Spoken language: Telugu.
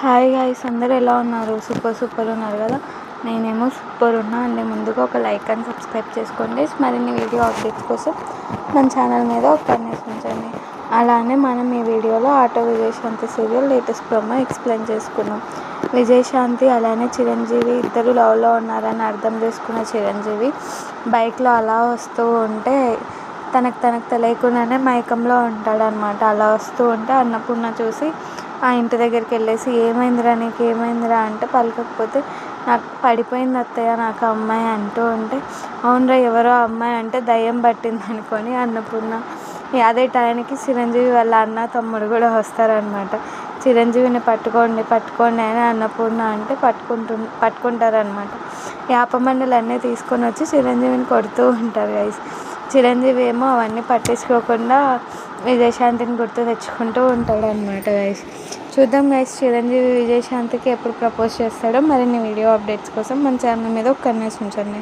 హాయ్ గైస్, అందరూ ఎలా ఉన్నారు? సూపర్ ఉన్నారు కదా. నేనేమో సూపర్ ఉన్నా అండి. ముందుగా ఒక లైక్ అండ్ సబ్స్క్రైబ్ చేసుకోండి. మరిన్ని వీడియో అప్డేట్స్ కోసం మన ఛానల్ మీద ఒక కన్నేసి ఉంచండి. అలానే మనం ఈ వీడియోలో auto Vijayashanti serial latest promo explain చేసుకున్నాం. విజయశాంతి అలానే చిరంజీవి ఇద్దరు లవ్లో ఉన్నారని అర్థం చేసుకున్న చిరంజీవి బైక్లో అలా వస్తూ ఉంటే తనకు తెలియకుండానే మైకంలో ఉంటాడనమాట. అలా వస్తూ ఉంటే అన్నపూర్ణ చూసి ఆ ఇంటి దగ్గరికి వెళ్ళేసి ఏమైందిరా నీకు, ఏమైందిరా అంటే పలకకపోతే నాకు పడిపోయింది అత్తయ్య నాకు అమ్మాయి అంటూ ఉంటే అవునరా ఎవరో అమ్మాయి అంటే దయ్యం పట్టింది అనుకొని అన్నపూర్ణ అదే టైంకి చిరంజీవి వాళ్ళ అన్న తమ్ముడు కూడా వస్తారనమాట. చిరంజీవిని పట్టుకోండి అని అన్నపూర్ణ అంటే పట్టుకుంటారనమాట. యాపమండలన్నీ తీసుకొని వచ్చి చిరంజీవిని కొడుతూ ఉంటారు గైస్. చిరంజీవి ఏమో అవన్నీ పట్టించుకోకుండా విజయశాంతిని గుర్తు తెచ్చుకుంటూ ఉంటాడనమాట గైస్. చూద్దాం గైస్, చిరంజీవి విజయశాంతికి ఎప్పుడు ప్రపోజ్ చేస్తాడో. మరిన్ని వీడియో అప్డేట్స్ కోసం మన ఛానల్ మీద ఒక కన్నేసి ఉంచండి.